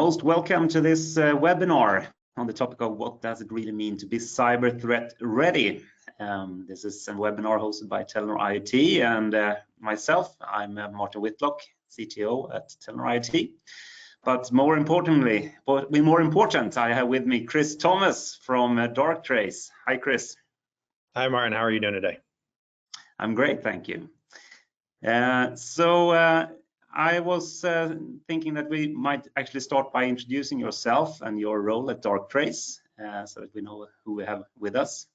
most welcome to this webinar on the topic of what does it really mean to be cyber threat ready. This is a webinar hosted by Telenor IoT and myself. I'm Martin Whitlock, CTO at Telenor IoT. But more important, I have with me Chris Thomas from Darktrace. Hi, Chris. Hi, Martin. How are you doing today? I'm great, thank you. I was thinking that we might actually start by introducing yourself and your role at Darktrace, so that we know who we have with us.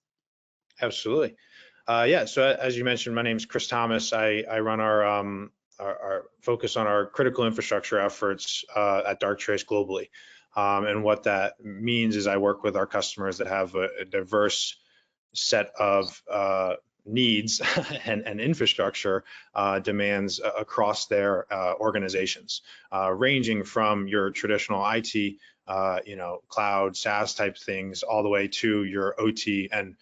Absolutely. Yeah, so as you mentioned, my name is Chris Thomas. I run our focus on our critical infrastructure efforts at Darktrace globally. And what that means is I work with our customers that have a diverse set of needs and infrastructure demands across their organizations, ranging from your traditional IT, cloud, SaaS type things, all the way to your OT and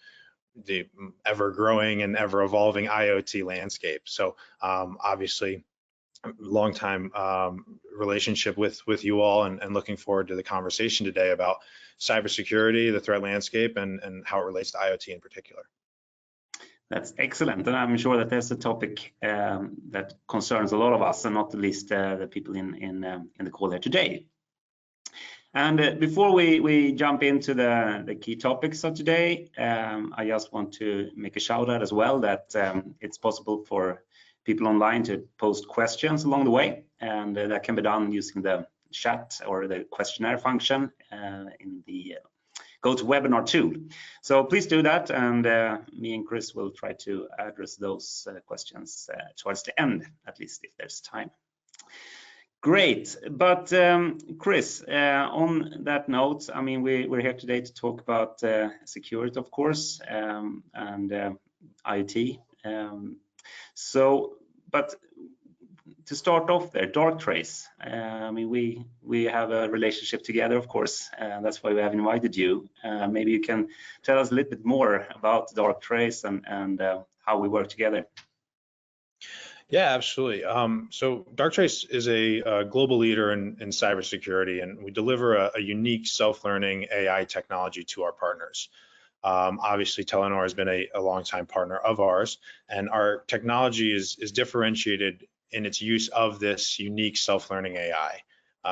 the ever-growing and ever-evolving IoT landscape. So obviously, long time relationship with you all, and looking forward to the conversation today about cybersecurity, the threat landscape, and how it relates to IoT in particular. That's excellent, and I'm sure that there's a topic that concerns a lot of us, and not the least the people in the call here today. And before we jump into the key topics of today, I just want to make a shout out as well that it's possible for people online to post questions along the way, and that can be done using the chat or the questionnaire function in the GoToWebinar tool. So please do that, and me and Chris will try to address those questions towards the end, at least if there's time. Great, but Chris, on that note, I mean, we're here today to talk about security, of course, and IoT. But to start off there, Darktrace, I mean, we have a relationship together, of course, and that's why we have invited you. Maybe you can tell us a little bit more about Darktrace and how we work together. Yeah, absolutely. So Darktrace is a global leader in cybersecurity, and we deliver a unique self-learning AI technology to our partners. Obviously, Telenor has been a longtime partner of ours, and our technology is differentiated in its use of this unique self-learning AI.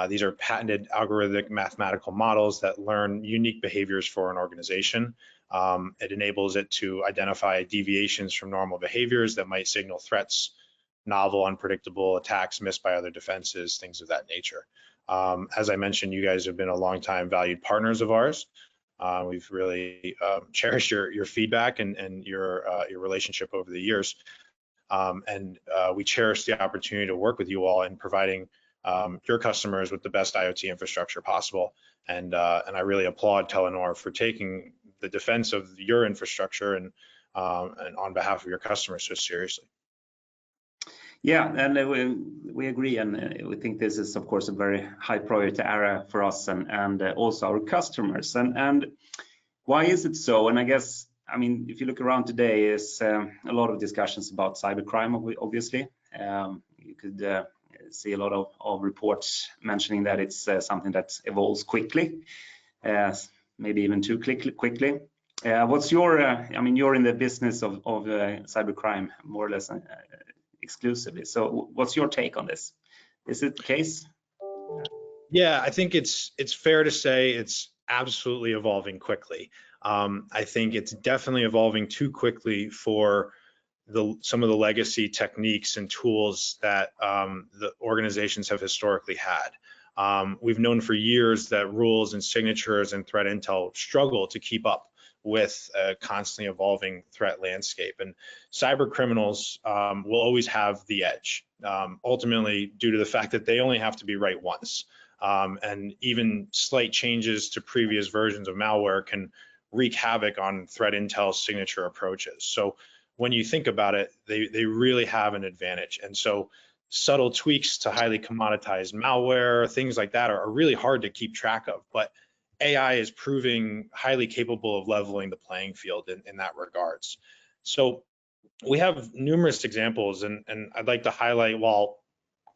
These are patented algorithmic mathematical models that learn unique behaviors for an organization. It enables it to identify deviations from normal behaviors that might signal threats, novel, unpredictable attacks missed by other defenses, things of that nature. As I mentioned, you guys have been a longtime valued partners of ours. We've really cherished your feedback and your relationship over the years. We cherish the opportunity to work with you all in providing your customers with the best IoT infrastructure possible. And I really applaud Telenor for taking the defense of your infrastructure and on behalf of your customers so seriously. Yeah, and we agree, and we think this is, of course, a very high priority area for us and also our customers. And why is it so? And I guess, I mean, if you look around today, is a lot of discussions about cybercrime, obviously. You could see a lot of reports mentioning that it's something that evolves quickly, maybe even too quickly. What's your, I mean, you're in the business of cybercrime, more or less exclusively. So what's your take on this? Is it the case? Yeah, I think it's fair to say it's absolutely evolving quickly. I think it's definitely evolving too quickly for some of the legacy techniques and tools that the organizations have historically had. We've known for years that rules and signatures and threat intel struggle to keep up with a constantly evolving threat landscape, and cyber criminals will always have the edge, ultimately due to the fact that they only have to be right once, and even slight changes to previous versions of malware can wreak havoc on threat intel signature approaches. So when you think about it, they really have an advantage, and so subtle tweaks to highly commoditized malware, things like that are really hard to keep track of, but AI is proving highly capable of leveling the playing field in that regards. So we have numerous examples, and I'd like to highlight, while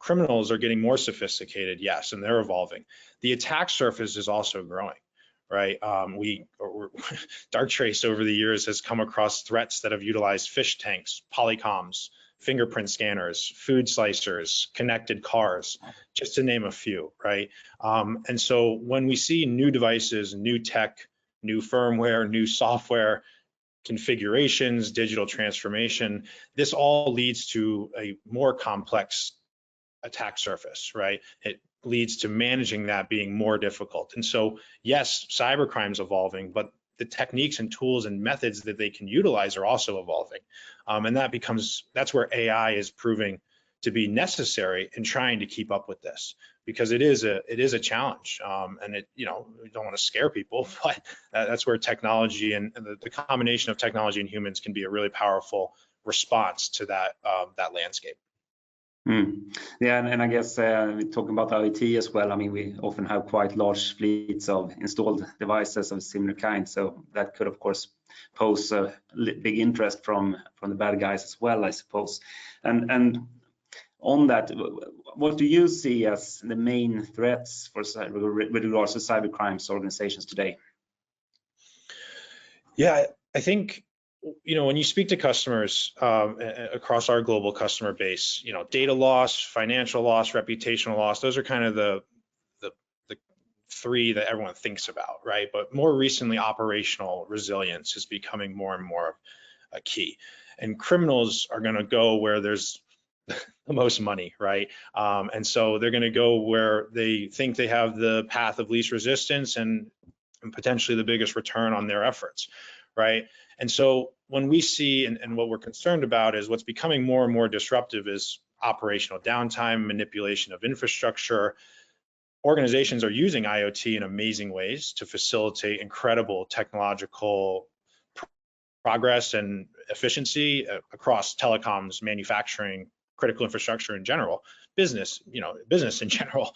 criminals are getting more sophisticated, yes, and they're evolving. The attack surface is also growing, right? Darktrace over the years has come across threats that have utilized fish tanks, polycoms, fingerprint scanners, food slicers, connected cars, just to name a few, right? And so when we see new devices, new tech, new firmware, new software, configurations, digital transformation, this all leads to a more complex attack surface, right? It leads to managing that being more difficult. And so, yes, cybercrime is evolving, but the techniques and tools and methods that they can utilize are also evolving. And that's where AI is proving to be necessary in trying to keep up with this, because it is a challenge. And we don't want to scare people, but that's where technology and the combination of technology and humans can be a really powerful response to that landscape. Yeah, and I guess talking about IoT as well, I mean, we often have quite large fleets of installed devices of similar kind, so that could of course pose a big interest from the bad guys as well, I suppose. And on that, what do you see as the main threats for with regards to cybercrime organizations today? Yeah, I think, when you speak to customers across our global customer base, data loss, financial loss, reputational loss, those are kind of the three that everyone thinks about, right? But more recently, operational resilience is becoming more and more a key. And criminals are going to go where there's the most money, right? And so they're going to go where they think they have the path of least resistance and potentially the biggest return on their efforts, right? And so when we see, and what we're concerned about is what's becoming more and more disruptive is operational downtime, manipulation of infrastructure. Organizations are using IoT in amazing ways to facilitate incredible technological progress and efficiency across telecoms, manufacturing, critical infrastructure in general, business in general.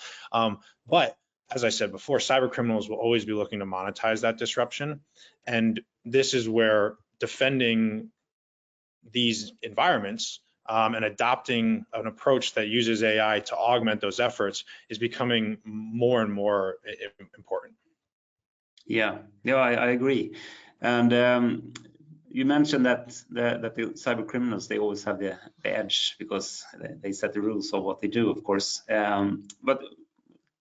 But as I said before, cyber criminals will always be looking to monetize that disruption. And this is where defending these environments and adopting an approach that uses AI to augment those efforts is becoming more and more important. Yeah, I agree. And you mentioned that the cyber criminals, they always have the edge because they set the rules of what they do, of course. But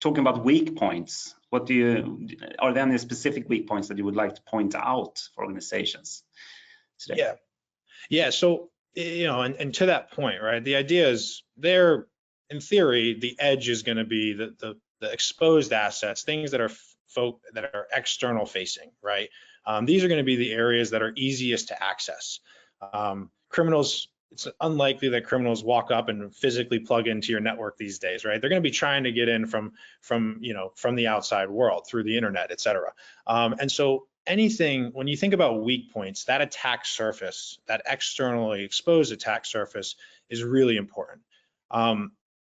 talking about weak points, are there any specific weak points that you would like to point out for organizations today? Yeah. So, and to that point, right? The idea is in theory, the edge is going to be the exposed assets, things that are external facing, right? These are going to be the areas that are easiest to access. Criminals, it's unlikely that criminals walk up and physically plug into your network these days, right? They're going to be trying to get in from the outside world through the internet, et cetera. And so when you think about weak points, that attack surface, that externally exposed attack surface is really important.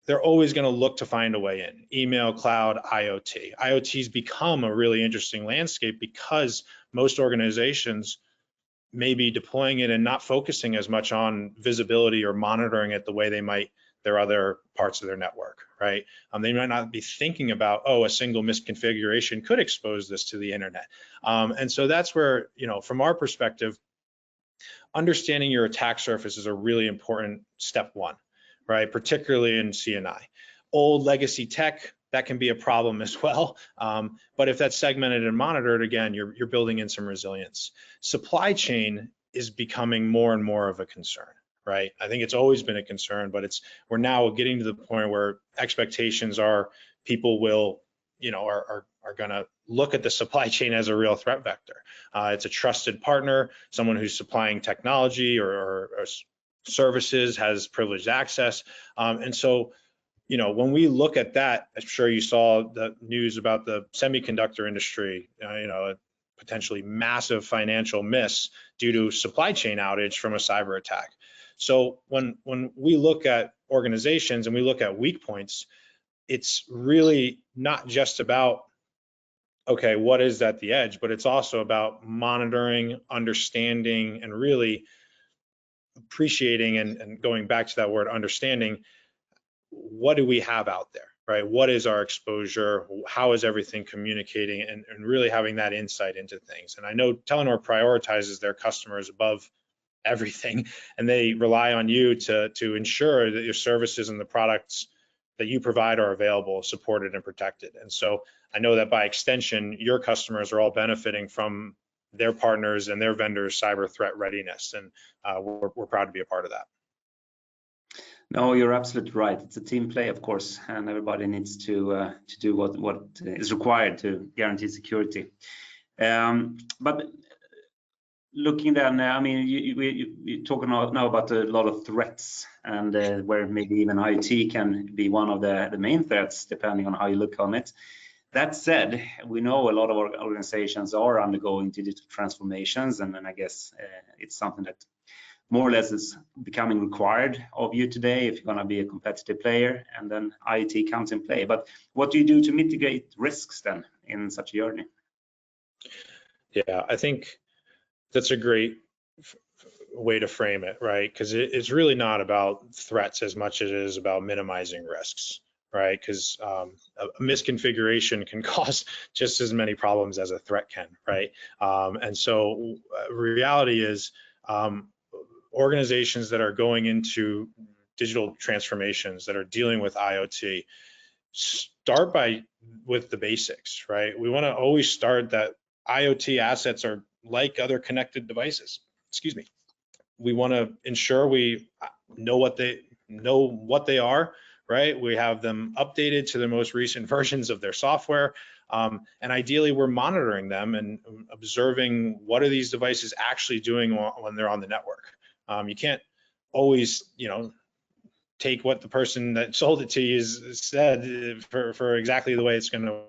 They're always going to look to find a way in. Email, cloud, IoT. IoT's become a really interesting landscape because most organizations may be deploying it and not focusing as much on visibility or monitoring it the way they might their other parts of their network, right? They might not be thinking about, a single misconfiguration could expose this to the internet. And so that's where, from our perspective, understanding your attack surface is a really important step one, right? Particularly in CNI. Old legacy tech, that can be a problem as well. But if that's segmented and monitored, again, you're building in some resilience. Supply chain is becoming more and more of a concern, right? I think it's always been a concern, but we're now getting to the point where expectations are people will, are going to look at the supply chain as a real threat vector. It's a trusted partner, someone who's supplying technology or services, has privileged access. And so, when we look at that, I'm sure you saw the news about the semiconductor industry, a potentially massive financial miss due to supply chain outage from a cyber attack. So when we look at organizations and we look at weak points, it's really not just about, okay, what is at the edge, but it's also about monitoring, understanding, and really appreciating and going back to that word understanding, what do we have out there, right? What is our exposure? How is everything communicating, and really having that insight into things. And I know Telenor prioritizes their customers above everything, and they rely on you to ensure that your services and the products that you provide are available, supported, and protected. And so I know that by extension, your customers are all benefiting from their partners and their vendors' cyber threat readiness, and we're proud to be a part of that. No, you're absolutely right. It's a team play, of course, and everybody needs to do what is required to guarantee security. But looking then, I mean, you talking now about a lot of threats, and where maybe even IoT can be one of the main threats, depending on how you look on it. That said, we know a lot of our organizations are undergoing digital transformations, and then I guess it's something that more or less is becoming required of you today if you're going to be a competitive player, and then IoT comes in play. But what do you do to mitigate risks then in such a journey? Yeah, I think that's a great way to frame it, right? Because it's really not about threats as much as it is about minimizing risks, right? Because a misconfiguration can cause just as many problems as a threat can, right? And so reality is, organizations that are going into digital transformations, that are dealing with IoT, start with the basics, right? We want to always start that IoT assets are like other connected devices. Excuse me. We want to ensure we know what they are, right? We have them updated to the most recent versions of their software, and ideally we're monitoring them and observing what are these devices actually doing when they're on the network. You can't always, take what the person that sold it to you said for exactly the way it's going to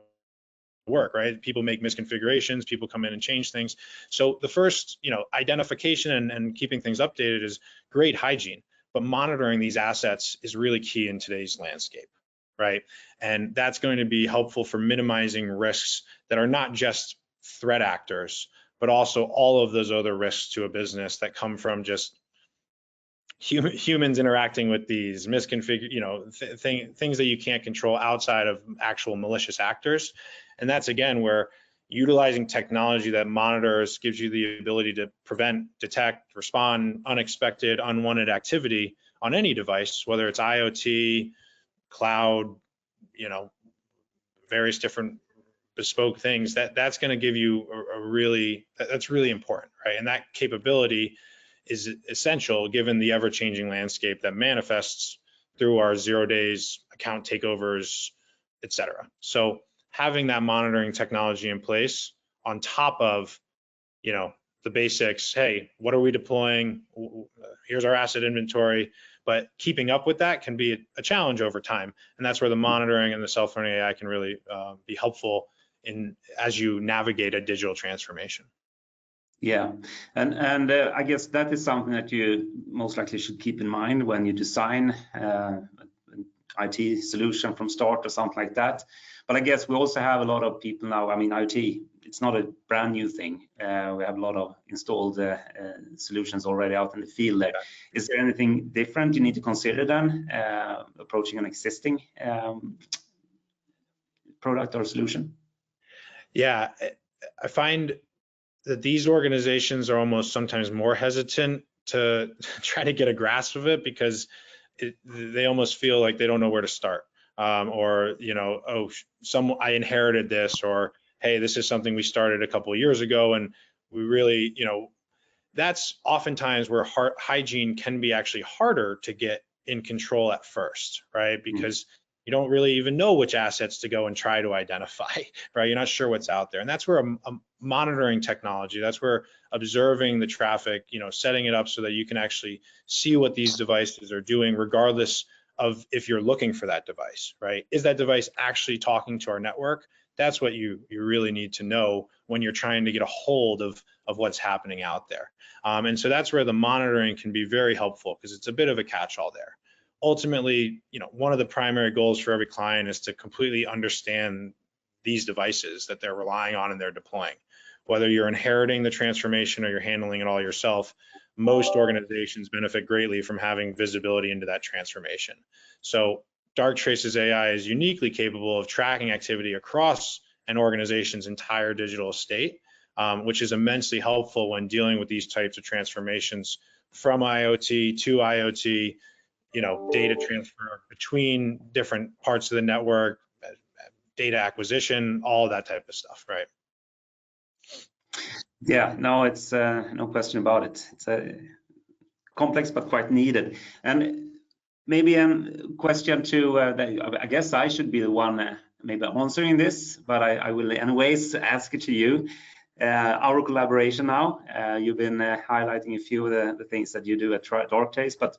work, right? People make misconfigurations, people come in and change things. So the first, identification and keeping things updated is great hygiene, but monitoring these assets is really key in today's landscape, right? And that's going to be helpful for minimizing risks that are not just threat actors, but also all of those other risks to a business that come from just humans interacting with these misconfigured, things that you can't control outside of actual malicious actors. And that's again where utilizing technology that monitors gives you the ability to prevent, detect, respond unexpected, unwanted activity on any device, whether it's IoT, cloud, various different bespoke things. That's going to give you that's really important, right? And that capability is essential given the ever-changing landscape that manifests through our 0 days, account takeovers, et cetera. So having that monitoring technology in place on top of, the basics, hey, what are we deploying? Here's our asset inventory. But keeping up with that can be a challenge over time. And that's where the monitoring and the self-learning AI can really be helpful as you navigate a digital transformation. Yeah, and I guess that is something that you most likely should keep in mind when you design an IT solution from start or something like that. But I guess we also have a lot of people now. I mean, IoT, it's not a brand new thing. We have a lot of installed solutions already out in the field there. Is there anything different you need to consider then approaching an existing product or solution? Yeah, I find that these organizations are almost sometimes more hesitant to try to get a grasp of it because they almost feel like they don't know where to start, or I inherited this, or hey, this is something we started a couple of years ago, and we really, that's oftentimes where hygiene can be actually harder to get in control at first, right? Because you don't really even know which assets to go and try to identify, right? You're not sure what's out there. And that's where a monitoring technology, that's where observing the traffic, setting it up so that you can actually see what these devices are doing, regardless of if you're looking for that device, right? Is that device actually talking to our network? That's what you really need to know when you're trying to get a hold of what's happening out there. And so that's where the monitoring can be very helpful, because it's a bit of a catch-all there. Ultimately, one of the primary goals for every client is to completely understand these devices that they're relying on and they're deploying. Whether you're inheriting the transformation or you're handling it all yourself, most organizations benefit greatly from having visibility into that transformation. So Darktrace's AI is uniquely capable of tracking activity across an organization's entire digital estate, which is immensely helpful when dealing with these types of transformations from IoT to IoT, data transfer between different parts of the network, data acquisition, all that type of stuff, right? Yeah, no, it's no question about it. It's complex but quite needed. And maybe a question to I guess I should be the one maybe answering this, but I will anyways ask it to you. Our collaboration now, you've been highlighting a few of the things that you do at Darktrace, but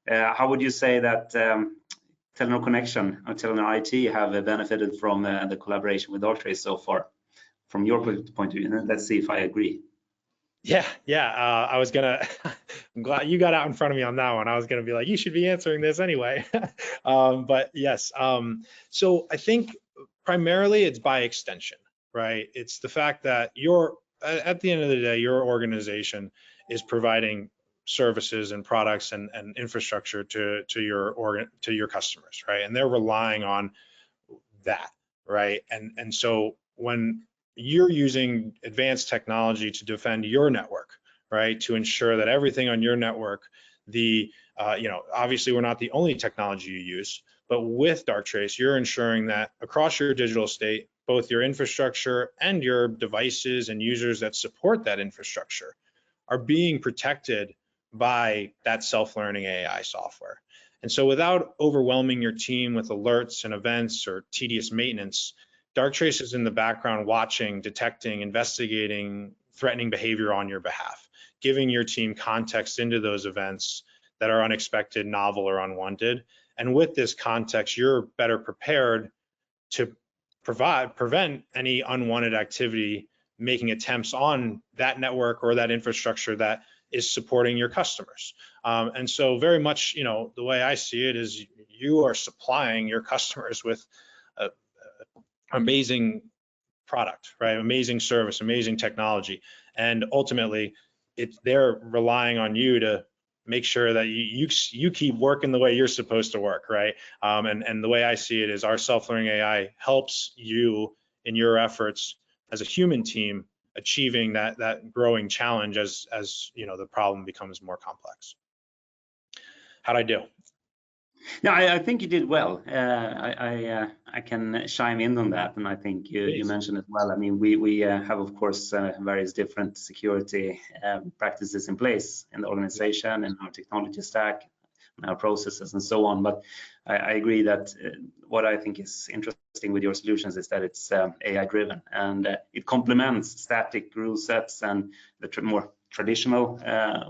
how would you say that Telenor Connexion or Telenor IoT have benefited from the collaboration with Darktrace so far, from your point of view? Let's see if I agree. Yeah. I was gonna. I'm glad you got out in front of me on that one. I was gonna be like, you should be answering this anyway. But yes. So I think primarily it's by extension, right? It's the fact that at the end of the day, your organization is providing services and products and infrastructure to your customers, right? And they're relying on that, right? And so when you're using advanced technology to defend your network, right, to ensure that everything on your network, obviously we're not the only technology you use, but with Darktrace, you're ensuring that across your digital estate, both your infrastructure and your devices and users that support that infrastructure are being protected by that self-learning AI software. And so without overwhelming your team with alerts and events or tedious maintenance, Darktrace is in the background watching, detecting, investigating, threatening behavior on your behalf, giving your team context into those events that are unexpected, novel, or unwanted. And with this context, you're better prepared to prevent any unwanted activity making attempts on that network or that infrastructure that is supporting your customers. And so very much, the way I see it is you are supplying your customers with an amazing product, right? Amazing service, amazing technology. And ultimately, they're relying on you to make sure that you keep working the way you're supposed to work, right? And the way I see it is our self-learning AI helps you in your efforts as a human team achieving that growing challenge as the problem becomes more complex. How'd I do? No, I think you did well. I can chime in on that, and I think you mentioned it well. I mean, we have, of course, various different security practices in place in the organization and our technology stack, and our processes, and so on. But I agree that what I think is interesting with your solutions is that it's AI-driven, and it complements static rule sets and the more traditional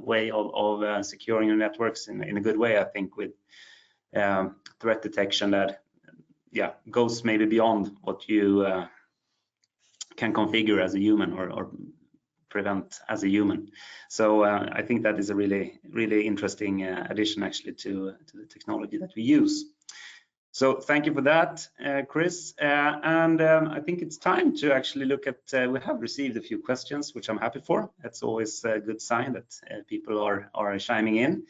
way of securing your networks in a good way, I think, with threat detection that goes maybe beyond what you can configure as a human or prevent as a human. So I think that is a really interesting addition actually to the technology that we use. So thank you for that, Chris. And I think it's time to actually look at, we have received a few questions, which I'm happy for. That's always a good sign that people are chiming in.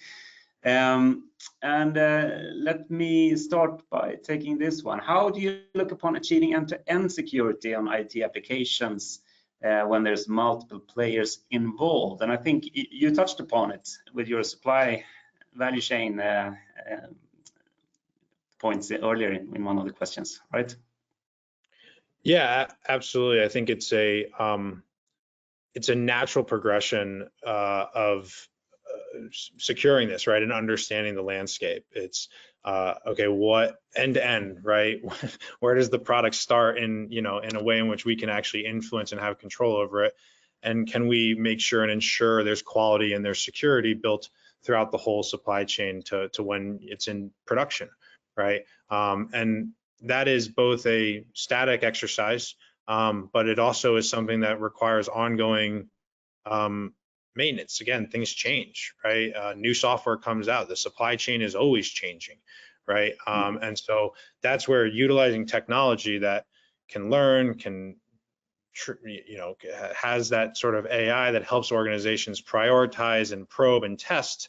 Let me start by taking this one. How do you look upon achieving end-to-end security on IT applications when there's multiple players involved? And I think you touched upon it with your supply value chain points earlier in one of the questions, right? Yeah, absolutely. I think it's a natural progression of securing this, right, and understanding the landscape. It's okay, what end to end, right? Where does the product start in a way in which we can actually influence and have control over it, and can we make sure and ensure there's quality and there's security built throughout the whole supply chain to when it's in production, right? And that is both a static exercise, but it also is something that requires ongoing maintenance. Again, things change, right? New software comes out. The supply chain is always changing, right? And so that's where utilizing technology that can learn, has that sort of AI that helps organizations prioritize and probe and test.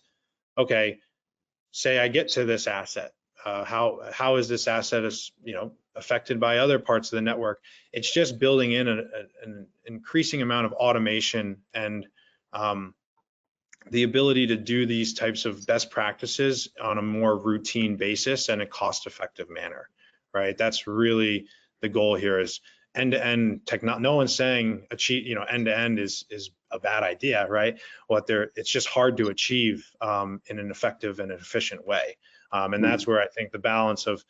Okay, say I get to this asset how is this asset affected by other parts of the network. It's just building in an increasing amount of automation and the ability to do these types of best practices on a more routine basis and a cost-effective manner, right? That's really the goal here, is end-to-end technology. No one's saying end-to-end is a bad idea, right? It's just hard to achieve in an effective and an efficient way. And that's where I think the balance of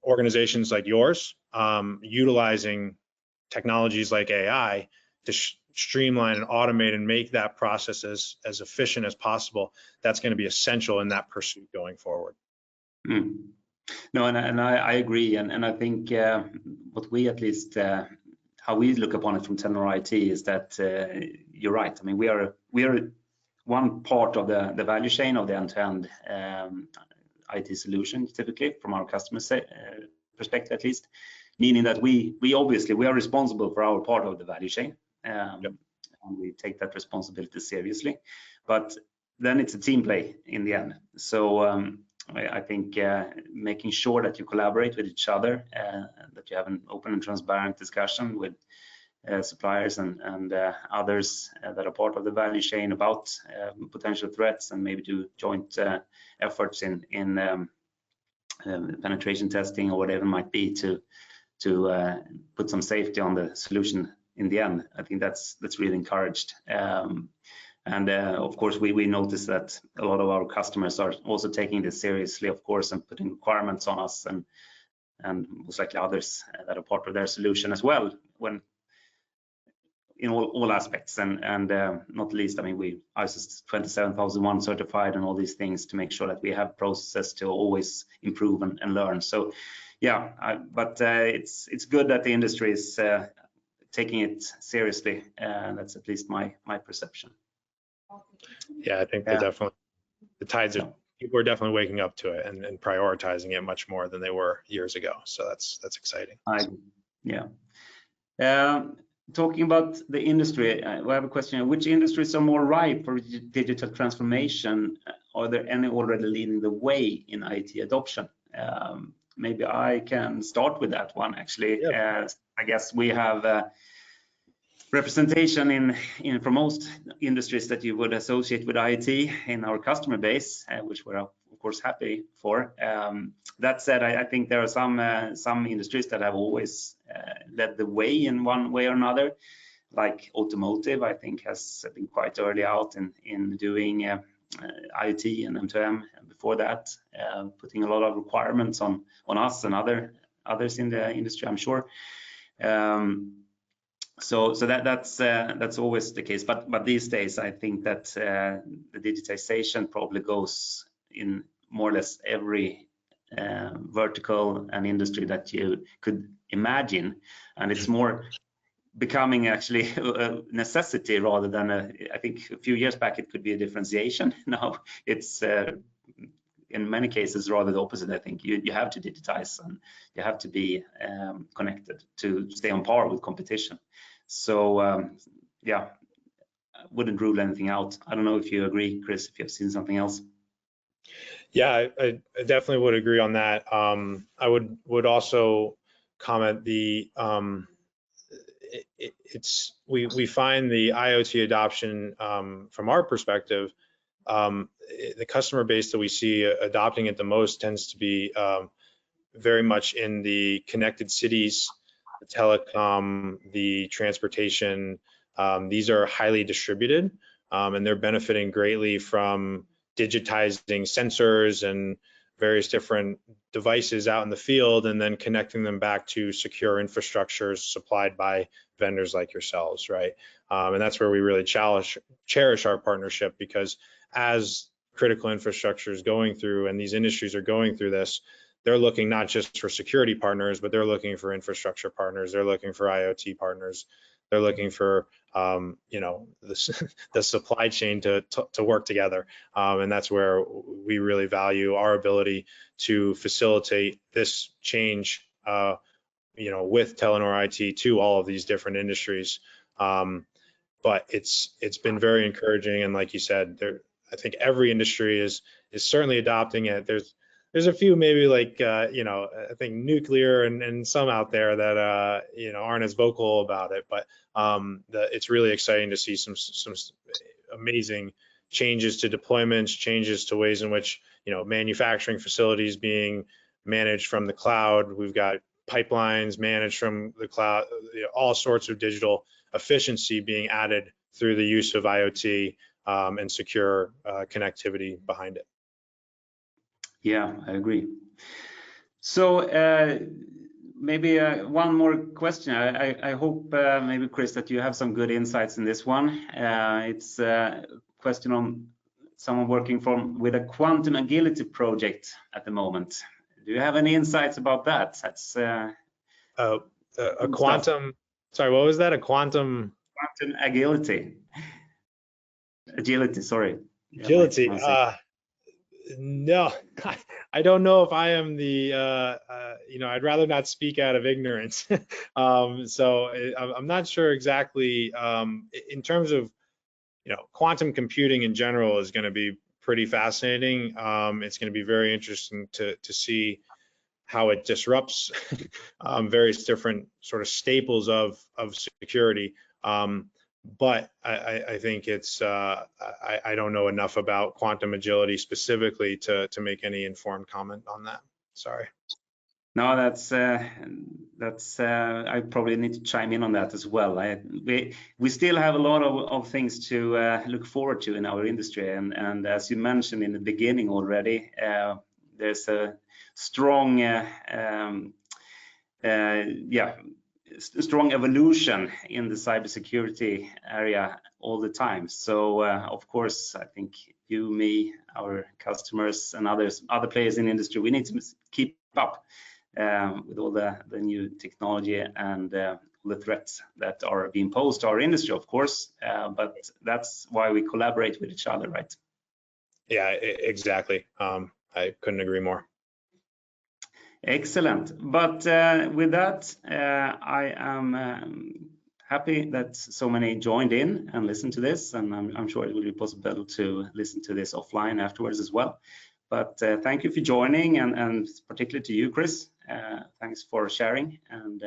organizations like yours utilizing technologies like AI to streamline and automate and make that process as efficient as possible, that's going to be essential in that pursuit going forward. No, and I agree, and I think what we, at least how we look upon it from Telenor IoT, is that you're right. I mean, we are one part of the value chain of the end-to-end IT solution, typically from our customer perspective, at least, meaning that we obviously are responsible for our part of the value chain. Yep. And we take that responsibility seriously, but then it's a team play in the end. So I think making sure that you collaborate with each other, that you have an open and transparent discussion with suppliers and others that are part of the value chain about potential threats, and maybe do joint efforts in penetration testing or whatever it might be to put some safety on the solution in the end. I think that's really encouraged. And of course, we notice that a lot of our customers are also taking this seriously, of course, and putting requirements on us, and most likely others that are part of their solution as well, when in all aspects, and not least, I mean, we ISO 27001 certified and all these things to make sure that we have processes to always improve and learn. So yeah, but it's good that the industry is taking it seriously, and that's at least my perception. Yeah, I think definitely the tides are, people are definitely waking up to it and prioritizing it much more than they were years ago. So that's exciting. Talking about the industry, we have a question: which industries are more ripe for digital transformation? Are there any already leading the way in IT adoption? Maybe I can start with that one, actually. Yep. I guess we have representation in for most industries that you would associate with IT in our customer base, which we're of course happy for. That said, I think there are some industries that have always led the way in one way or another, like automotive. I think has been quite early out in doing IoT and M2M, and before that putting a lot of requirements on us and others in the industry, I'm sure. So that's always the case, but these days I think that the digitization probably goes in more or less every vertical and industry that you could imagine, and it's more becoming actually a necessity rather than I think a few years back it could be a differentiation. Now it's in many cases rather the opposite. I think you have to digitize and you have to be connected to stay on par with competition. So yeah, I wouldn't rule anything out. I don't know if you agree, Chris, if you have seen something else. Yeah, I definitely would agree on that. I would also comment we find the IoT adoption from our perspective, the customer base that we see adopting it the most tends to be very much in the connected cities, the telecom, the transportation. These are highly distributed, and they're benefiting greatly from digitizing sensors and various different devices out in the field, and then connecting them back to secure infrastructures supplied by vendors like yourselves, right? And that's where we really cherish our partnership, because as critical infrastructure is going through and these industries are going through this, they're looking not just for security partners, but they're looking for infrastructure partners. They're looking for IoT partners. They're looking for the supply chain to work together, and that's where we really value our ability to facilitate this change, with Telenor IoT to all of these different industries. But it's been very encouraging, and like you said, I think every industry is certainly adopting it. there's a few maybe like you know, I think nuclear and some out there that you know, aren't as vocal about it, but it's really exciting to see some amazing changes to deployments, changes to ways in which, you know, manufacturing facilities being managed from the cloud. We've got pipelines managed from the cloud, you know, all sorts of digital efficiency being added through the use of IoT and secure connectivity behind it. Yeah, I agree. So maybe one more question. I hope maybe Chris that you have some good insights in this one. It's a question on someone working with a quantum agility project at the moment. Do you have any insights about that? That's a quantum. Sorry, what was that? A quantum agility. Agility. Sorry. Agility. No, I don't know if I am the, you know, I'd rather not speak out of ignorance. So I'm not sure exactly in terms of, you know, quantum computing in general is going to be pretty fascinating. It's going to be very interesting to see how it disrupts various different sort of staples of security. But I think it's I don't know enough about quantum agility specifically to make any informed comment on that. Sorry. No, that's I probably need to chime in on that as well. We still have a lot of things to look forward to in our industry, and as you mentioned in the beginning already, there's a strong strong evolution in the cybersecurity area all the time. So of course, I think you, me, our customers, and other players in the industry, we need to keep up with all the new technology and the threats that are being posed to our industry, of course. But that's why we collaborate with each other, right? Yeah, exactly. I couldn't agree more. Excellent. But with that, I am happy that so many joined in and listened to this, and I'm sure it will be possible to listen to this offline afterwards as well. But thank you for joining, and particularly to you, Chris. Thanks for sharing, and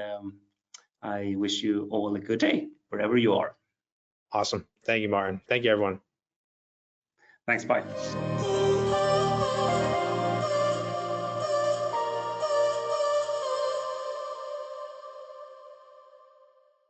I wish you all a good day wherever you are. Awesome. Thank you, Martin. Thank you, everyone. Thanks. Bye.